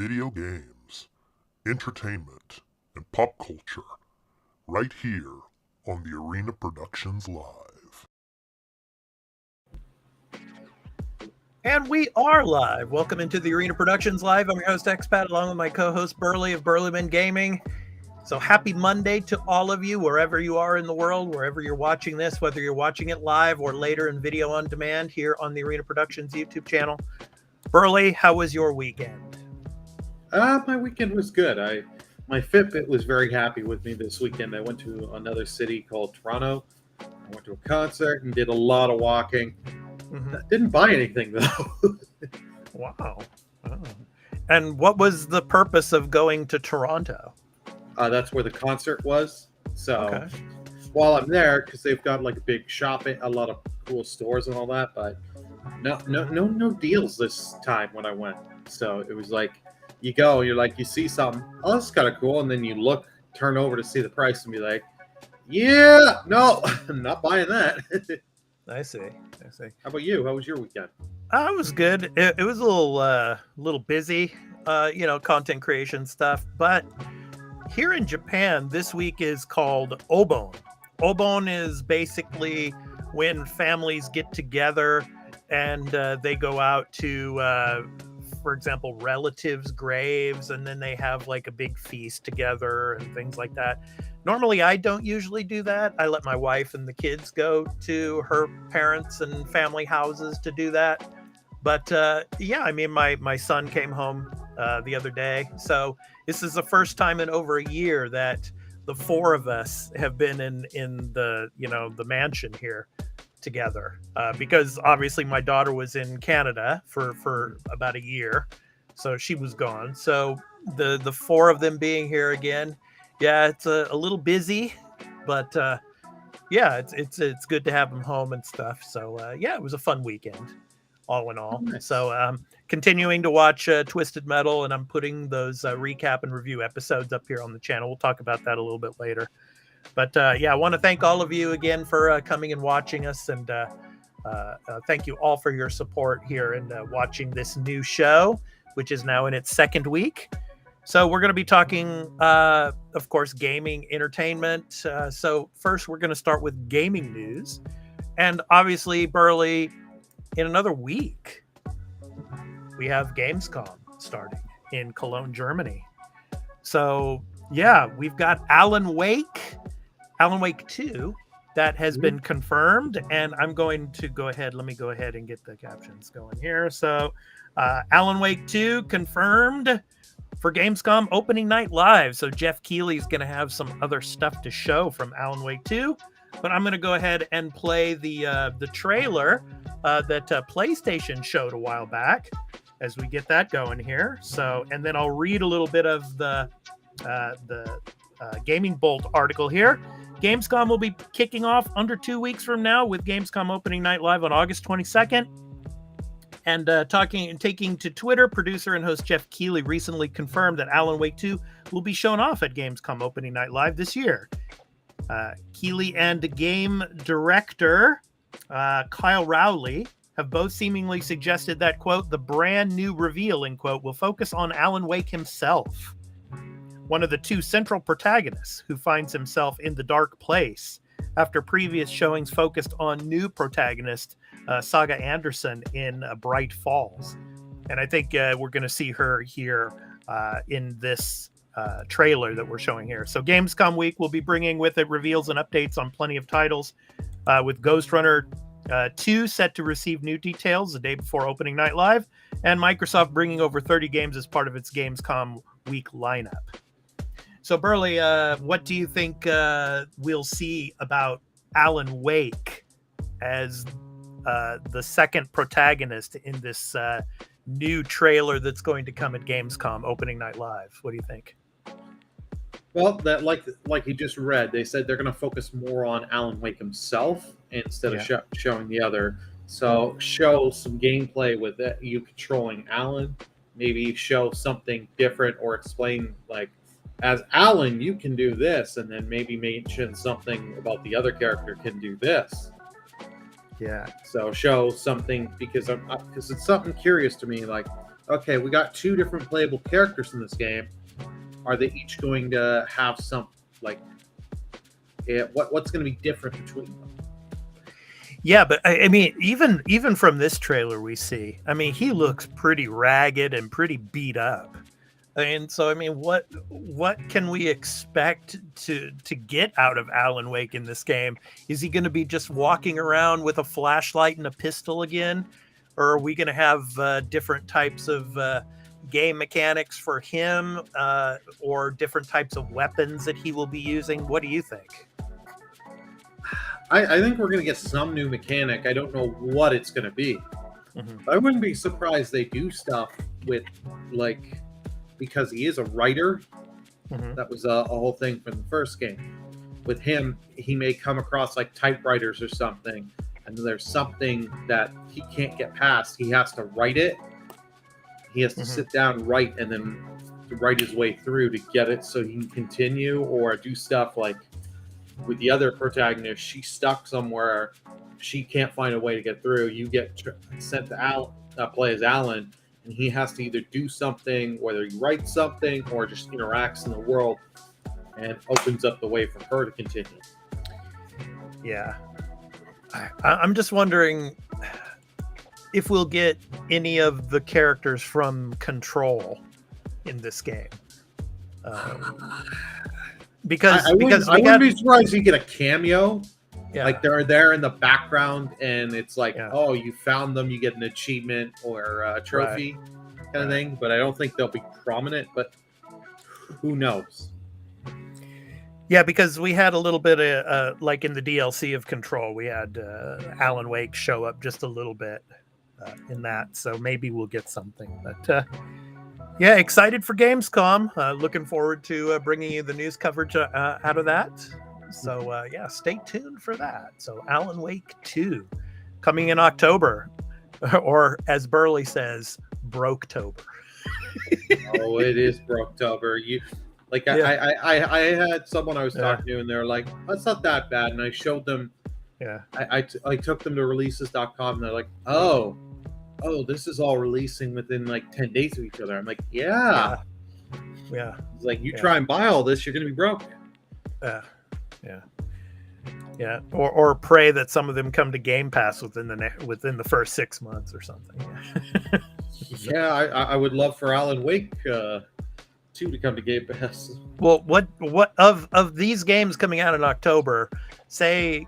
video games, entertainment, and pop culture right here on the Arena Productions Live. And we are live. Welcome into the Arena Productions Live. I'm your host, Expat, along with my co-host, Burley of Burleyman Gaming. So happy Monday to all of you, wherever you are in the world, wherever you're watching this, whether you're watching it live or later in video on demand here on the Arena Productions YouTube channel. Burley, how was your weekend? My weekend was good. My Fitbit was very happy with me this weekend. I went to another city called Toronto. I went to a concert and did a lot of walking. Didn't buy anything, though. Wow. Oh. And what was the purpose of going to Toronto? That's where the concert was. So while I'm there, because they've got like a big shopping, a lot of cool stores and all that, but no deals this time when I went. So it was like, you go, you're like, you see something, oh, this is kind of cool, and then you look, turn over to see the price, and be like, yeah, no, I'm not buying that. I see. How about you? How was your weekend? It was good. It was a little busy, content creation stuff. But here in Japan, this week is called Obon. Obon is basically when families get together and they go out to, for example, relatives' graves, and then they have like a big feast together and things like that. Normally, I don't usually do that. I let my wife and the kids go to her parents' and family houses to do that. But my son came home the other day. So this is the first time in over a year that the four of us have been in the mansion here together. Because obviously my daughter was in Canada for about a year. So she was gone. So the four of them being here again, yeah, it's a little busy, but it's good to have them home and stuff. So it was a fun weekend, all in all. Nice. So continuing to watch Twisted Metal, and I'm putting those recap and review episodes up here on the channel. We'll talk about that a little bit later. But I want to thank all of you again for coming and watching us, and thank you all for your support here and watching this new show, which is now in its second week. So we're going to be talking, of course, gaming, entertainment. So first, we're going to start with gaming news. And obviously, Burley, in another week, we have Gamescom starting in Cologne, Germany. So, yeah, we've got Alan Wake 2, that has been confirmed. And I'm going to let me go ahead and get the captions going here. So, Alan Wake 2 confirmed for Gamescom opening night live. So Jeff Keighley's going to have some other stuff to show from Alan Wake 2. But I'm going to go ahead and play the trailer that PlayStation showed a while back as we get that going here. So, and then I'll read a little bit of the Gaming Bolt article here. Gamescom will be kicking off under 2 weeks from now with Gamescom opening night live on August 22nd. And taking to Twitter, producer and host Jeff Keighley recently confirmed that Alan Wake 2 will be shown off at Gamescom opening night live this year. Keighley and game director Kyle Rowley have both seemingly suggested that, quote, the brand new reveal, end quote, will focus on Alan Wake himself, one of the two central protagonists who finds himself in the dark place after previous showings focused on new protagonist Saga Anderson in Bright Falls. And I think we're going to see her here in this trailer that we're showing here. So Gamescom week will be bringing with it reveals and updates on plenty of titles, with Ghost Runner 2 set to receive new details the day before opening night live, and Microsoft bringing over 30 games as part of its Gamescom week lineup. So Burley, what do you think we'll see about Alan Wake as the second protagonist in this new trailer that's going to come at Gamescom opening night live? What do you think? Well, that like you just read, they said they're going to focus more on Alan Wake himself instead of showing the other. So show some gameplay with you controlling Alan. Maybe show something different or explain, like, as Alan, you can do this, and then maybe mention something about the other character can do this. Yeah. So show something, because it's something curious to me. Like, okay, we got 2 different playable characters in this game. Are they each going to have some like what's going to be different between them? Yeah, but I mean, even from this trailer we see, I mean, he looks pretty ragged and pretty beat up. And so, I mean, what can we expect to get out of Alan Wake in this game? Is he going to be just walking around with a flashlight and a pistol again, or are we going to have different types of game mechanics for him, or different types of weapons that he will be using? What do you think? I think we're going to get some new mechanic. I don't know what it's going to be. Mm-hmm. I wouldn't be surprised they do stuff with, like, because he is a writer. Mm-hmm. That was a whole thing from the first game. With him, he may come across like typewriters or something, and there's something that he can't get past. He has to write it. He has to sit down, write, and then write his way through to get it so he can continue, or do stuff like with the other protagonist. She's stuck somewhere. She can't find a way to get through. You get sent to play as Alan, and he has to either do something, whether he writes something or just interacts in the world, and opens up the way for her to continue. Yeah. I'm just wondering if we'll get any of the characters from Control in this game. Because I wouldn't be surprised if you get a cameo. Yeah. Like they're there in the background, and it's like, Yeah. oh, you found them, you get an achievement or a trophy kind of thing. But I don't think they'll be prominent. But who knows? Yeah, because we had a little bit of like in the DLC of Control, we had Alan Wake show up just a little bit in that, so maybe we'll get something. But yeah, excited for Gamescom. Looking forward to bringing you the news coverage out of that. So yeah, stay tuned for that. So Alan Wake 2 coming in October, or as Burley says, Broketober. Oh, it is Broketober. I had someone I was talking to, and they're like, "That's not that bad." And I showed them. Yeah. I took them to releases.com, and they're like, "Oh, this is all releasing within like 10 days of each other." I'm like, "Yeah." It's like, you try and buy all this, you're gonna be broke. Yeah. Or pray that some of them come to Game Pass within the first 6 months or something. Yeah, I would love for Alan Wake 2 to come to Game Pass. Well, what of these games coming out in October,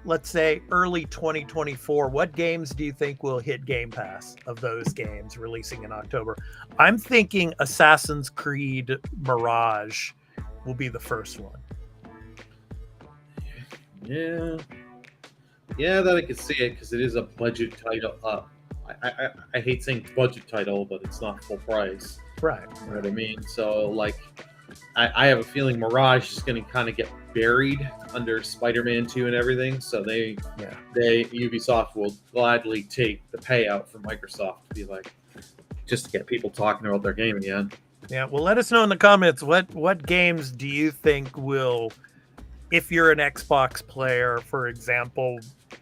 let's say early 2024, what games do you think will hit Game Pass of those games releasing in October? I'm thinking Assassin's Creed Mirage will be the first one. Yeah, that I could see it, because it is a budget title. I hate saying budget title, but it's not full price. Right. You know what I mean? So, like, I have a feeling Mirage is going to kind of get buried under Spider-Man 2 and everything. So Ubisoft will gladly take the payout from Microsoft to be like, just to get people talking about their game again. Yeah. Well, let us know in the comments what games do you think will, if you're an Xbox player, for example,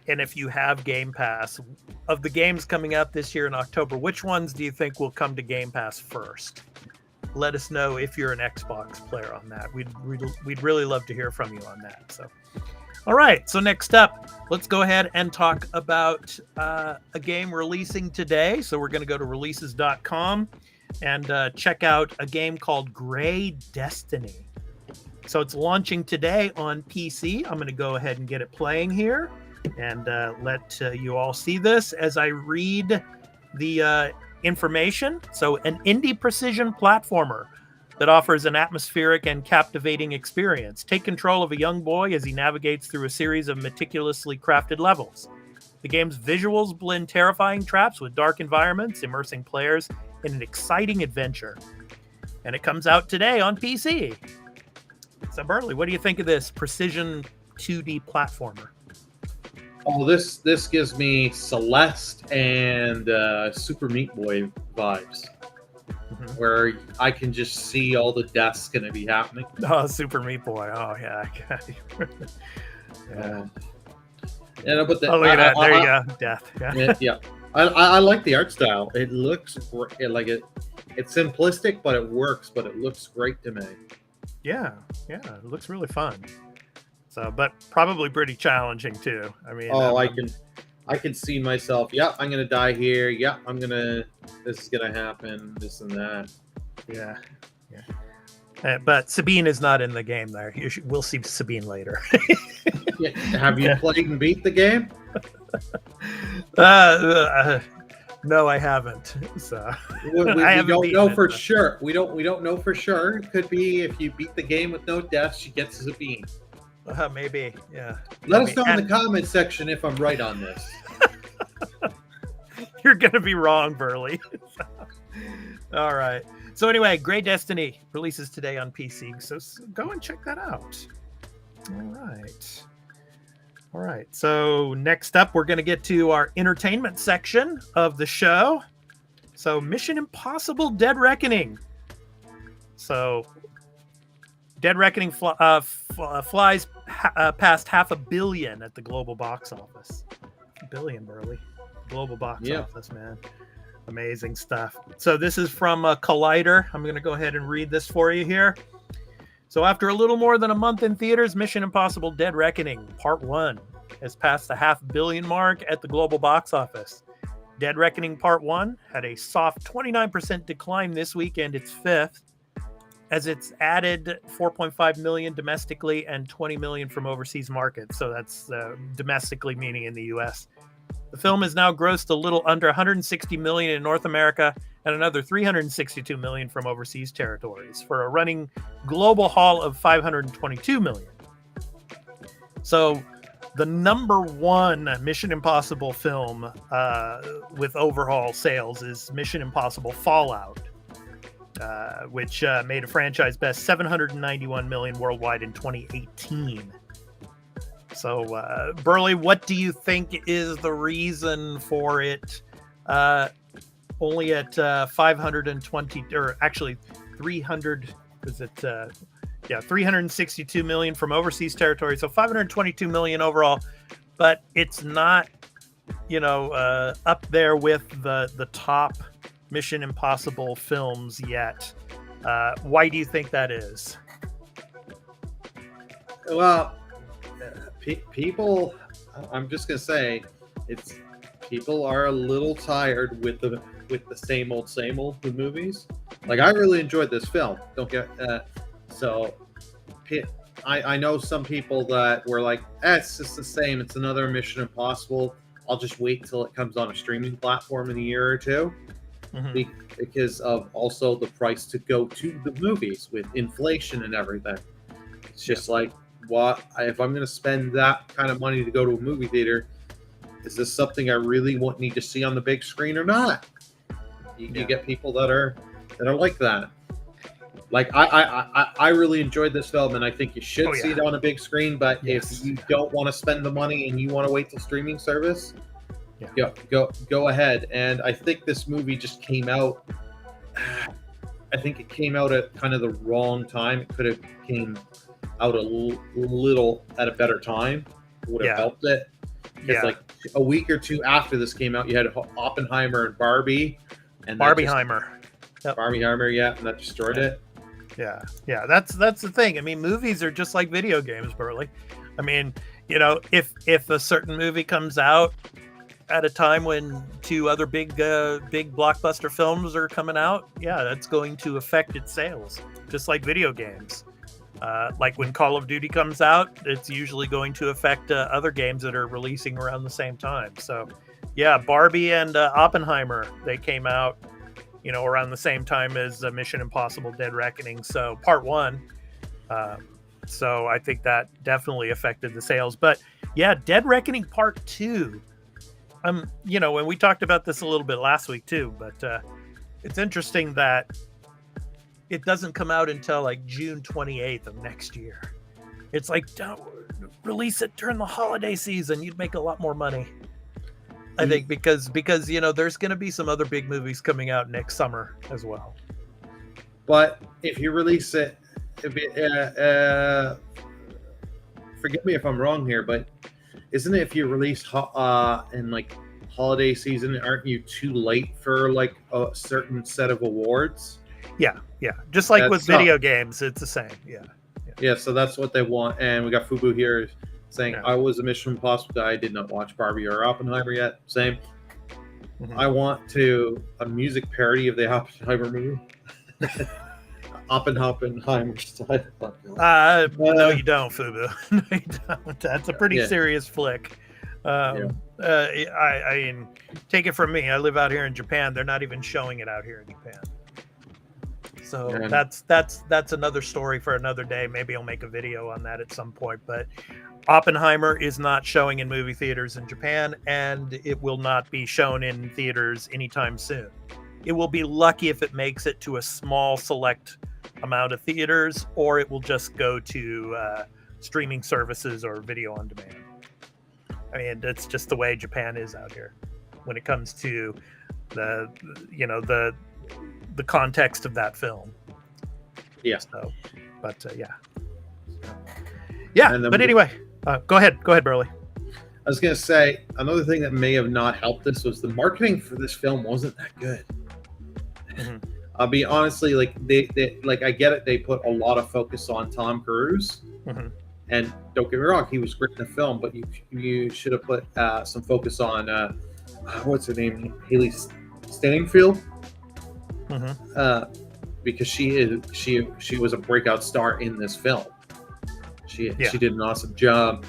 and if you have Game Pass, of the games coming out this year in October, which ones do you think will come to Game Pass first? Let us know if you're an Xbox player on that. We'd really love to hear from you on that. So, all right. So next up, let's go ahead and talk about a game releasing today. So we're going to go to releases.com and check out a game called Gray Destiny. So it's launching today on PC. I'm going to go ahead and get it playing here and let you all see this as I read the information. So an indie precision platformer that offers an atmospheric and captivating experience. Take control of a young boy as he navigates through a series of meticulously crafted levels. The game's visuals blend terrifying traps with dark environments, immersing players in an exciting adventure. And it comes out today on PC. So Burley, what do you think of this precision 2D platformer? Oh, this gives me Celeste and Super Meat Boy vibes, where I can just see all the deaths going to be happening. Oh, Super Meat Boy! Oh yeah, yeah. look But at that! There you go, death. Yeah. I like the art style. It looks like It's simplistic, but it works. But it looks great to me. Yeah, it looks really fun. So, but probably pretty challenging too. I mean, I can see myself. Yeah, I'm gonna die here. Yeah, this is gonna happen. This and that. Yeah. But Sabine is not in the game there. We'll see Sabine later. Yeah. Have you played and beat the game? No, I haven't. So we don't know for sure. We don't know for sure. It could be if you beat the game with no deaths, you get Sabine. Maybe, yeah. Let us know in the comment section if I'm right on this. You're gonna be wrong, Burley. All right. So anyway, Grey Destiny releases today on PC. So go and check that out. All right. So next up, we're going to get to our entertainment section of the show. So Mission Impossible Dead Reckoning. So Dead Reckoning flies past $500 million at the global box office. $1 billion, Burley. Global box office, man. Amazing stuff. So this is from Collider. I'm going to go ahead and read this for you here. So after a little more than a month in theaters, Mission Impossible Dead Reckoning Part 1 has passed the $500 million mark at the global box office. Dead Reckoning Part 1 had a soft 29% decline this weekend, its fifth, as it's added 4.5 million domestically and 20 million from overseas markets. So that's domestically, meaning in the US. The film has now grossed a little under 160 million in North America and another 362 million from overseas territories for a running global haul of 522 million. So the number one Mission Impossible film with overhaul sales is Mission Impossible Fallout, which made a franchise best 791 million worldwide in 2018. So, Burley, what do you think is the reason for it only at 520, or actually 300, is it, 362 million from overseas territory, so 522 million overall, but it's not, up there with the top Mission Impossible films yet. Why do you think that is? Well, people, I'm just gonna say, people are a little tired with the same old with movies. Like, I really enjoyed this film. Don't get I know some people that were like, it's just the same. It's another Mission Impossible. I'll just wait till it comes on a streaming platform in a year or two. Mm-hmm. Because of also the price to go to the movies with inflation and everything. It's just like, what if I'm going to spend that kind of money to go to a movie theater? Is this something I really need to see on the big screen or not? You get people that are like that. Like, I really enjoyed this film, and I think you should see it on a big screen. But if you don't want to spend the money and you want to wait till streaming service, go ahead. And I think this movie just came out. I think it came out at kind of the wrong time. It could have came out a little at a better time. Would have helped it. It's like a week or two after this came out, you had Oppenheimer and Barbie, and Barbieheimer, and that destroyed it. Yeah, that's the thing. I mean, movies are just like video games, Burley. I mean, if a certain movie comes out at a time when two other big blockbuster films are coming out, that's going to affect its sales, just like video games. Like when Call of Duty comes out, it's usually going to affect other games that are releasing around the same time. So, Barbie and Oppenheimer, they came out, around the same time as Mission Impossible Dead Reckoning. So Part 1. So I think that definitely affected the sales. But Dead Reckoning Part 2. And we talked about this a little bit last week too, but it's interesting that it doesn't come out until like June 28th of next year. It's like, don't release it during the holiday season. You'd make a lot more money. I think because there's going to be some other big movies coming out next summer as well. But if you release it, forgive me if I'm wrong here, but isn't it if you release in like holiday season, aren't you too late for like a certain set of awards? Yeah. Just like That's with video games, it's the same. Yeah, so that's what they want. And we got Fubu here saying, Yeah. I was a Mission Impossible guy. I did not watch Barbie or Oppenheimer yet. Same. Mhm. I want a music parody of the Oppenheimer movie. Oppenheimer style. No, you don't, Fubu. No, you don't. That's a pretty Yeah. serious flick. I mean, take it from me. I live out here in Japan. They're not even showing it out here in Japan. So And- that's another story for another day. Maybe I'll make a video on that at some point. But Oppenheimer is not showing in movie theaters in Japan, and it will not be shown in theaters anytime soon. It will be lucky if it makes it to a small select amount of theaters, or it will just go to streaming services or video on demand. I mean, that's just the way Japan is out here when it comes to the context of that film. Yeah. So, but yeah. And then But we- anyway, go ahead, Burley. I was going to say, another thing that may have not helped this was the marketing for this film wasn't that good. Mhm. I'll be honestly, like they like I get it. They put a lot of focus on Tom Cruise, Mhm. and don't get me wrong, he was great in the film. But you should have put some focus on what's her name, Haley Steinfeld, Mhm. because she was a breakout star in this film. She did an awesome job.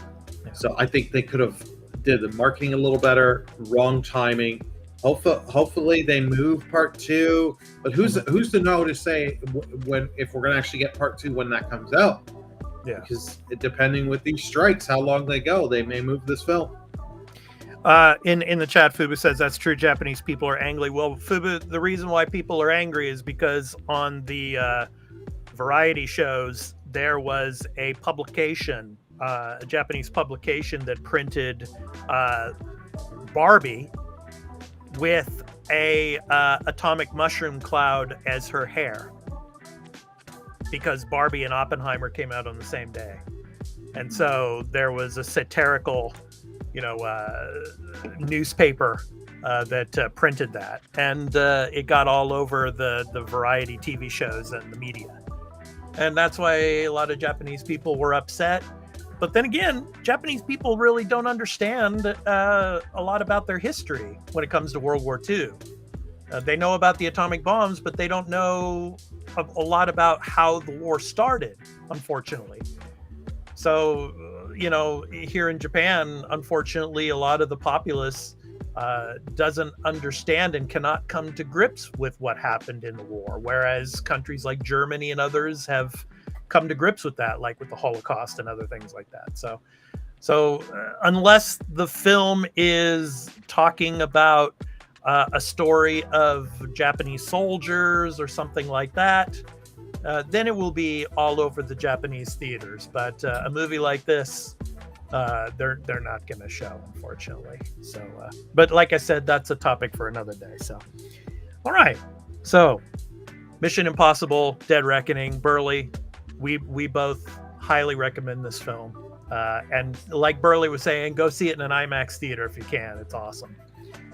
Yeah. So I think they could have did the marketing a little better. Wrong timing. Hopefully they move part 2, but who's to know to say when if we're gonna actually get part 2 when that comes out? Yeah. Because depending with these strikes, how long they go, they may move this film. In the chat, Fubu says that's true. Japanese people are angry. Well, Fubu, the reason why people are angry is because on the variety shows there was a publication, a Japanese publication that printed Barbie with a atomic mushroom cloud as her hair, because Barbie and Oppenheimer came out on the same day, and so there was a satirical, newspaper that printed that, and it got all over the variety TV shows and the media, and that's why a lot of Japanese people were upset. But then again, Japanese people really don't understand a lot about their history when it comes to World War II. They know about the atomic bombs, but they don't know a lot about how the war started, unfortunately. So, here in Japan, unfortunately, a lot of the populace doesn't understand and cannot come to grips with what happened in the war, whereas countries like Germany and others have come to grips with that, like with the Holocaust and other things like that. So unless the film is talking about a story of Japanese soldiers or something like that, then it will be all over the Japanese theaters. But a movie like this, they're not going to show, unfortunately. So, but like I said, that's a topic for another day. So, all right. So, Mission Impossible: Dead Reckoning, Burley. We both highly recommend this film. And like Burley was saying, go see it in an IMAX theater if you can. It's awesome.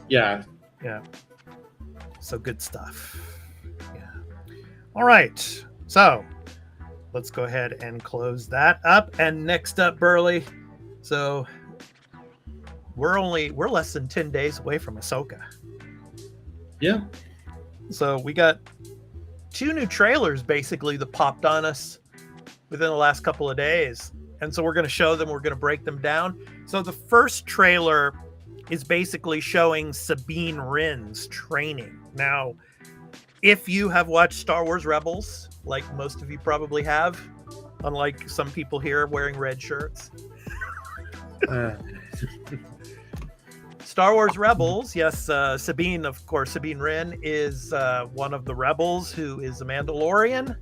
Yeah. So good stuff. Yeah. All right. So let's go ahead and close that up. And next up, Burley. So we're less than 10 days away from Ahsoka. Yeah. So we got 2 new trailers basically that popped on us within the last couple of days. And so we're going to show them, we're going to break them down. So the first trailer is basically showing Sabine Wren's training. Now, if you have watched Star Wars Rebels, like most of you probably have, unlike some people here wearing red shirts. Star Wars Rebels, yes, Sabine Wren is one of the rebels who is a Mandalorian.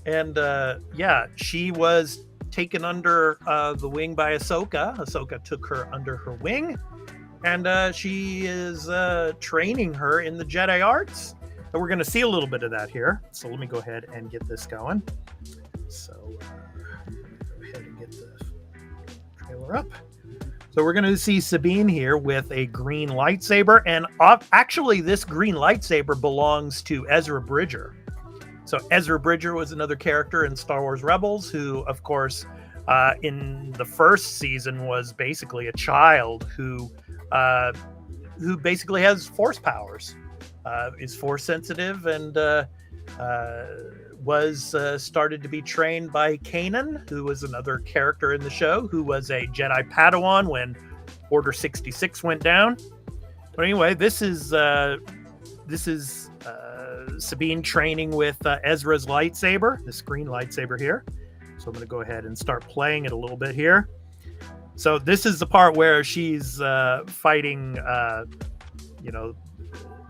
And she was taken under the wing by Ahsoka. Ahsoka took her under her wing, and she is training her in the Jedi arts. And we're going to see a little bit of that here. So let me go ahead and get this going. So I'm going to go ahead and get the trailer up. So we're going to see Sabine here with a green lightsaber, and actually this green lightsaber belongs to Ezra Bridger. So Ezra Bridger was another character in Star Wars Rebels who, of course, in the first season was basically a child who basically has force powers, is force sensitive, and was started to be trained by Kanan, who was another character in the show, who was a Jedi Padawan when Order 66 went down. But anyway, this is Sabine training with Ezra's lightsaber, this green lightsaber here. So I'm going to go ahead and start playing it a little bit here. So this is the part where she's fighting,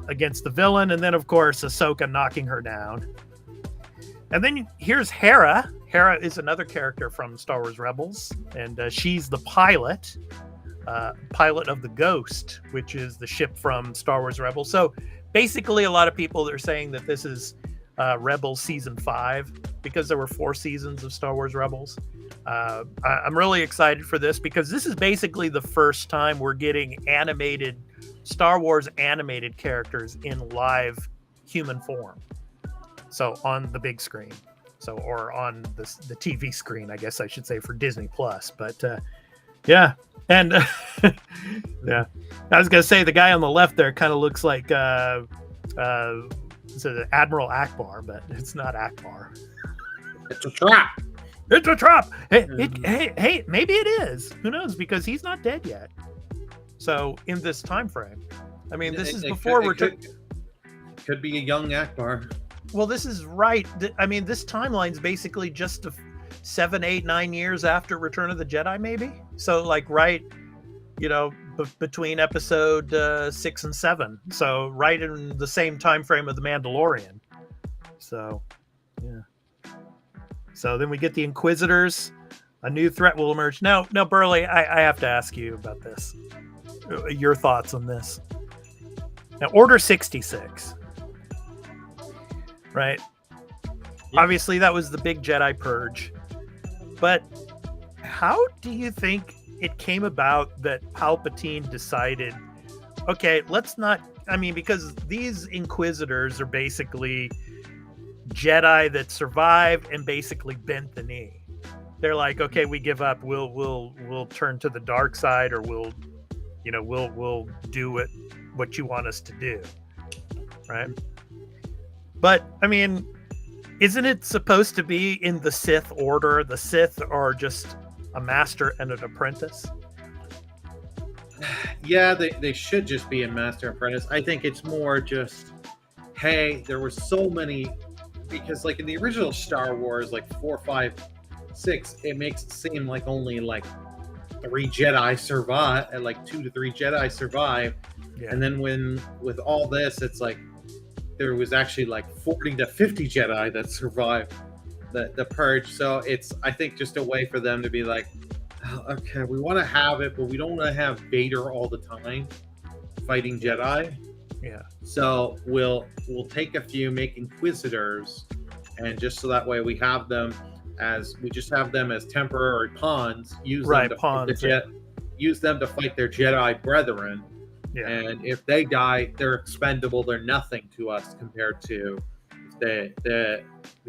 against the villain, and then of course Ahsoka knocking her down. And then here's Hera. Hera is another character from Star Wars Rebels, and she's the pilot of the Ghost, which is the ship from Star Wars Rebels. So basically, a lot of people are saying that this is Rebels Season 5, because there were 4 seasons of Star Wars Rebels. I'm really excited for this, because this is basically the first time we're getting animated Star Wars animated characters in live human form. So on the big screen, or on the TV screen, I guess I should say, for Disney Plus. But yeah, and yeah, I was gonna say the guy on the left there kind of looks like Admiral Akbar, but it's not Akbar. It's a trap. It's a trap. Hey, maybe it is. Who knows? Because he's not dead yet. So in this time frame, I mean, this is before could be a young Akbar. Well, this is right. I mean, this timeline's basically just 7, 8, 9 years after Return of the Jedi, maybe. So, like, right, between episode 6 and 7. So, right in the same time frame of the Mandalorian. So, yeah. So then we get the Inquisitors. A new threat will emerge. Now, Burley, I have to ask you about this. Your thoughts on this. Now, Order 66. Right? Yeah. Obviously, that was the big Jedi purge. But how do you think it came about that Palpatine decided, okay, let's not... I mean, because these Inquisitors are basically Jedi that survived and basically bent the knee. They're like, okay, we give up. We'll turn to the dark side, or we'll do what you want us to do. Right? But, I mean, isn't it supposed to be in the Sith order? The Sith are just a master and an apprentice? Yeah, they should just be a master apprentice. I think it's more just, hey, there were so many... Because, like, in the original Star Wars, like 4, 5, 6, it makes it seem like only, like, 3 Jedi survive, and like 2 to 3 Jedi survive. Yeah. And then with all this, it's like, there was actually like 40 to 50 Jedi that survived the purge. So it's, I think, just a way for them to be like, oh, okay, we want to have it, but we don't want to have Vader all the time fighting Jedi. Yeah. So we'll take a few, make Inquisitors, and just so that way we have them as temporary pawns. Use them to fight their Jedi brethren. Yeah. And if they die, they're expendable. They're nothing to us compared to if the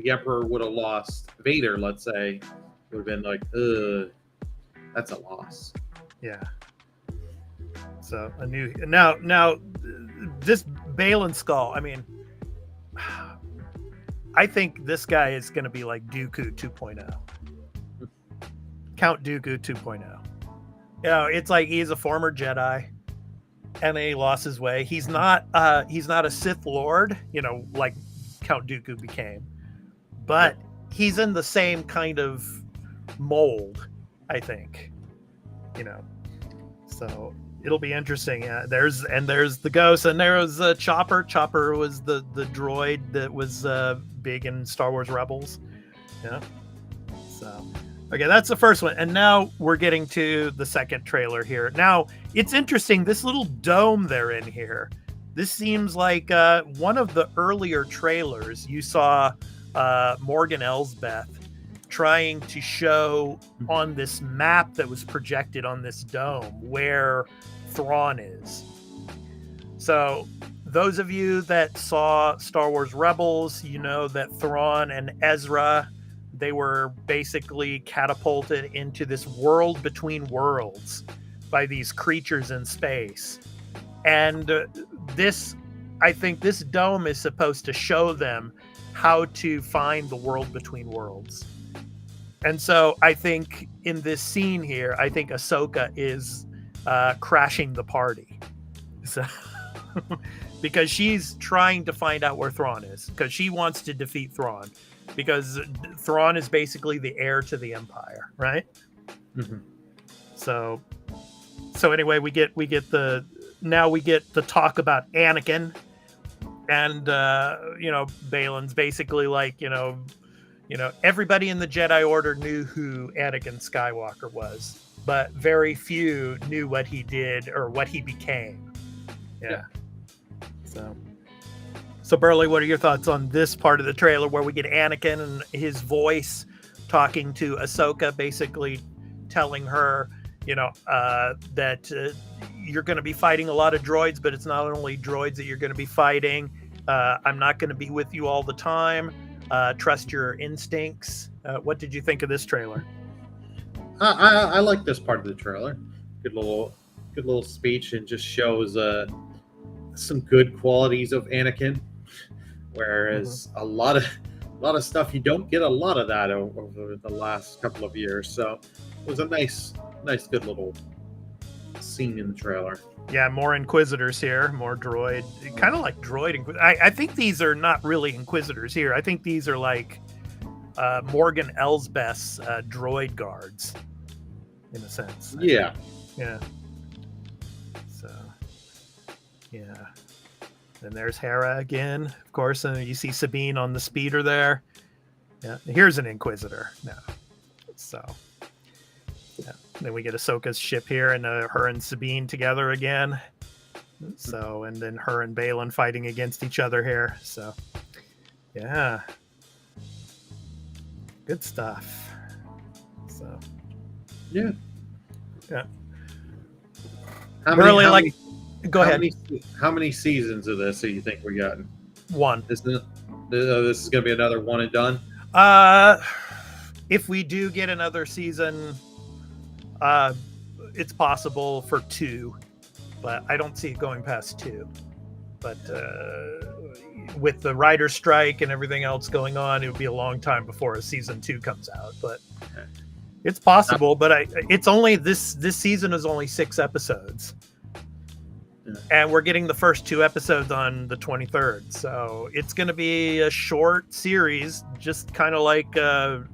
Emperor would have lost Vader, let's say, would have been like, that's a loss. Yeah. So now this Balin Skull, I mean, I think this guy is going to be like Dooku 2.0. Count Dooku 2.0. It's like he's a former Jedi, and then he lost his way. He's not a Sith Lord, like Count Dooku became, but he's in the same kind of mold, I think. So it'll be interesting. There's the Ghost, and there was Chopper. Chopper was the droid that was big in Star Wars Rebels. Yeah. So, okay, that's the first one, and now we're getting to the second trailer here. Now it's interesting. This little dome they're in here. This seems like one of the earlier trailers. You saw Morgan Elsbeth trying to show on this map that was projected on this dome where Thrawn is. So those of you that saw Star Wars Rebels, you know that Thrawn and Ezra, they were basically catapulted into this world between worlds by these creatures in space. And I think this dome is supposed to show them how to find the world between worlds. And so I think in this scene here, I think Ahsoka is crashing the party. So, because she's trying to find out where Thrawn is, because she wants to defeat Thrawn, because Thrawn is basically the heir to the Empire, right? Mm-hmm. So anyway, we get the talk about Anakin, and Balin's basically like, everybody in the Jedi Order knew who Anakin Skywalker was, but very few knew what he did or what he became. Yeah. So Burley, what are your thoughts on this part of the trailer where we get Anakin and his voice talking to Ahsoka, basically telling her, that you're going to be fighting a lot of droids, but it's not only droids that you're going to be fighting. I'm not going to be with you all the time. Trust your instincts. What did you think of this trailer? I like this part of the trailer. Good little speech, and just shows some good qualities of Anakin. Whereas a lot of stuff, you don't get a lot of that over the last couple of years. So it was a nice, good little scene in the trailer. Yeah, more Inquisitors here, more droid, kind of like droid. I think these are not really Inquisitors here. I think these are like Morgan Elsbeth's droid guards, in a sense. Yeah. Yeah. So, yeah. And there's Hera again, of course, and you see Sabine on the speeder there. Yeah, here's an Inquisitor now. So, yeah. Then we get Ahsoka's ship here, and her and Sabine together again. So, and then her and Balin fighting against each other here. So, yeah. Good stuff. So, yeah. Yeah. Go ahead. How many seasons of this do you think we got? One. This is going to be another one and done? If we do get another season, it's possible for 2, but I don't see it going past 2. But with the writer's strike and everything else going on, it would be a long time before a season 2 comes out. But it's possible. But it's only this season is only 6 episodes. Yeah. And we're getting the first 2 episodes on the 23rd. So it's going to be a short series, just kind of like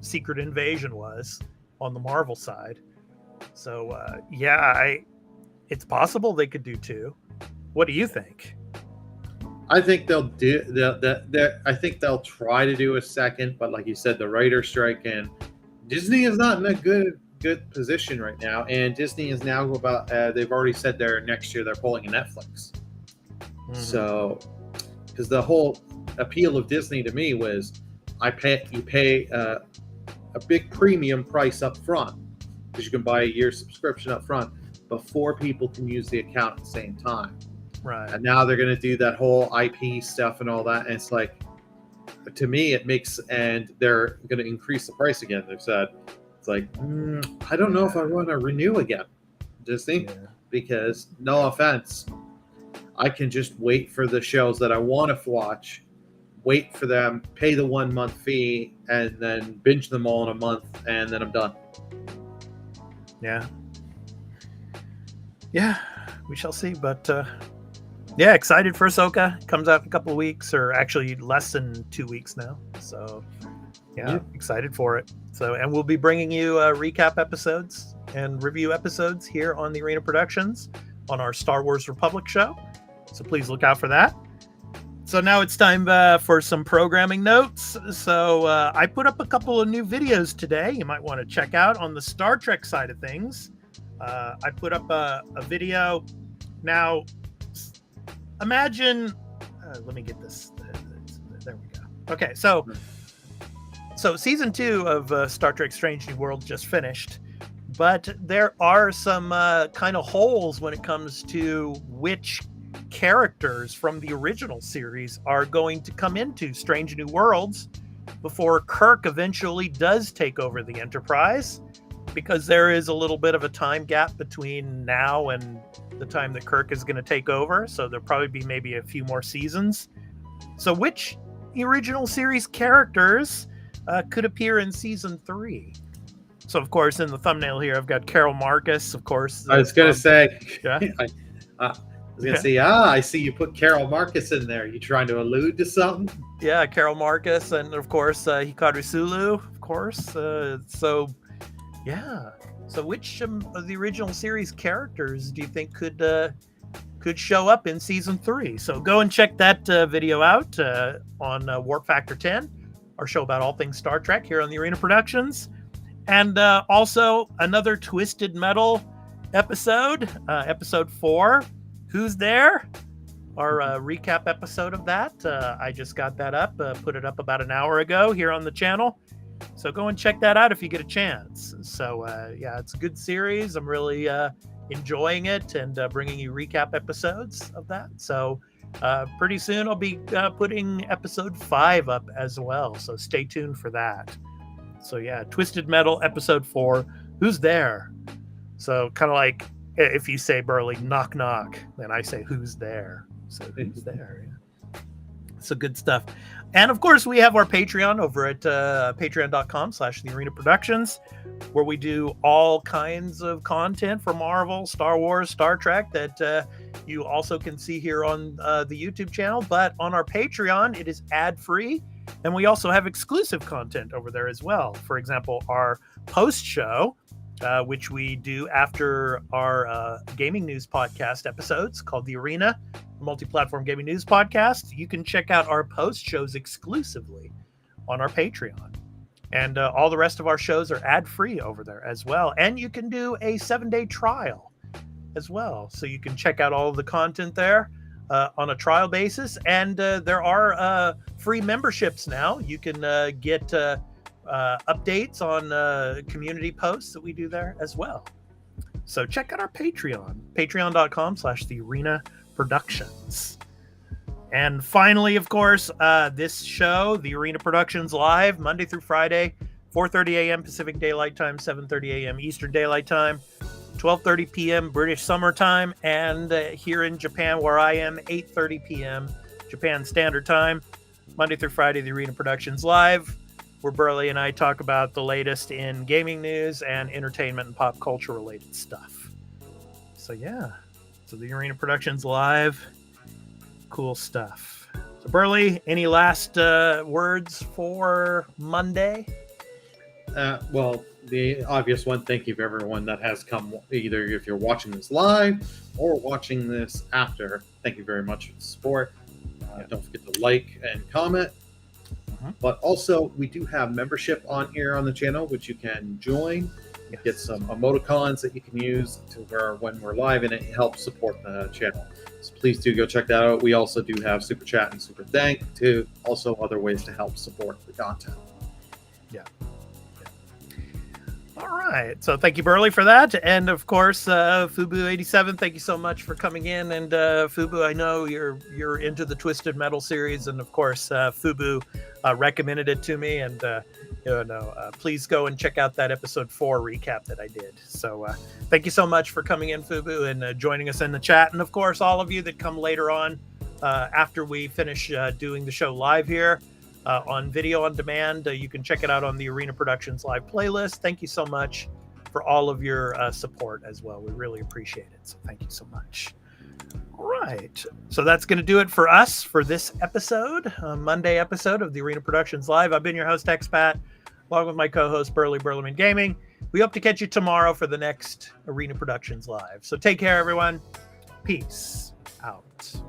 Secret Invasion was on the Marvel side. So, it's possible they could do 2. What do you think? I think they'll I think they'll try to do a second, but like you said, the writer's strike, and Disney is not in a good position right now, and Disney is now about they've already said next year they're pulling a Netflix. Mm-hmm. So because the whole appeal of Disney to me was you pay a big premium price up front, because you can buy a year subscription up front before people can use the account at the same time. Right. And now they're going to do that whole IP stuff and all that, and it's like, to me it makes, and they're going to increase the price again, they've said. It's like, I don't know if I want to renew again, Disney, because no offense, I can just wait for the shows that I want to watch, wait for them, pay the 1 month fee, and then binge them all in a month, and then I'm done. Yeah. Yeah, we shall see. But excited for Ahsoka. Comes out in a couple of weeks, or actually less than 2 weeks now. So excited for it. So, and we'll be bringing you recap episodes and review episodes here on the Arena Productions on our Star Wars Republic show. So please look out for that. So now it's time for some programming notes. So I put up a couple of new videos today you might want to check out on the Star Trek side of things. I put up a video. Now, imagine, let me get this. There we go. Okay, so So season 2 of Star Trek Strange New Worlds just finished, but there are some kind of holes when it comes to which characters from the original series are going to come into Strange New Worlds before Kirk eventually does take over the Enterprise, because there is a little bit of a time gap between now and the time that Kirk is going to take over. So there'll probably be maybe a few more seasons. So which original series characters could appear in season 3? So of course, in the thumbnail here, I've got Carol Marcus, of course. I was going to say, yeah. I see you put Carol Marcus in there. You trying to allude to something? Yeah, Carol Marcus, and of course, Hikaru Sulu, of course. Yeah. So which of the original series characters do you think could show up in season 3? So go and check that video out on Warp Factor 10, our show about all things Star Trek here on the Arena Productions. And also another Twisted Metal episode, episode 4, Who's There? Our recap episode of that. I just got that up, put it up about an hour ago here on the channel. So go and check that out if you get a chance. So yeah, it's a good series. I'm really enjoying it and bringing you recap episodes of that. So pretty soon I'll be putting episode 5 up as well. So stay tuned for that. So yeah, Twisted Metal episode 4, Who's There? So kind of like if you say, Burley, knock knock, then I say, who's there? So who's there? Yeah. So good stuff. And of course, we have our Patreon over at patreon.com/The Arena Productions, where we do all kinds of content for Marvel, Star Wars, Star Trek that you also can see here on the YouTube channel. But on our Patreon, it is ad-free. And we also have exclusive content over there as well. For example, our post show, which we do after our gaming news podcast episodes called The Arena, multi-platform gaming news podcast. You can check out our post shows exclusively on our Patreon. And all the rest of our shows are ad-free over there as well. And you can do a 7-day trial as well. So you can check out all of the content there on a trial basis. And there are free memberships now. You can get updates on community posts that we do there as well. So check out our Patreon, patreon.com/The Arena Productions. And finally, of course, this show, The Arena Productions Live, Monday through Friday, 4:30 a.m. Pacific Daylight Time, 7:30 a.m. Eastern Daylight Time, 12:30 p.m. British Summer Time, and here in Japan, where I am, 8:30 p.m. Japan Standard Time, Monday through Friday, The Arena Productions Live, where Burley and I talk about the latest in gaming news and entertainment and pop culture related stuff. So yeah, so The Arena Productions Live, cool stuff. So Burley, any last words for Monday? Well, the obvious one, thank you for everyone that has come, either if you're watching this live or watching this after. Thank you very much for the support. Don't forget to like and comment. But also, we do have membership on here on the channel, which you can join. Yes. Get some emoticons that you can use to when we're live, and it helps support the channel. So please do go check that out. We also do have Super Chat and Super Thank, to also other ways to help support the content. Yeah. All right. So thank you, Burley, for that. And of course, Fubu87, thank you so much for coming in. And Fubu, I know you're into the Twisted Metal series, and of course, Fubu recommended it to me. And please go and check out that episode 4 recap that I did. So thank you so much for coming in, Fubu, and joining us in the chat. And of course, all of you that come later on after we finish doing the show live here. On video on demand. You can check it out on the Arena Productions Live playlist. Thank you so much for all of your support as well. We really appreciate it. So thank you so much. All right. So that's going to do it for us for this episode, Monday episode of the Arena Productions Live. I've been your host, Expat, along with my co-host, Burleman Gaming. We hope to catch you tomorrow for the next Arena Productions Live. So take care, everyone. Peace out.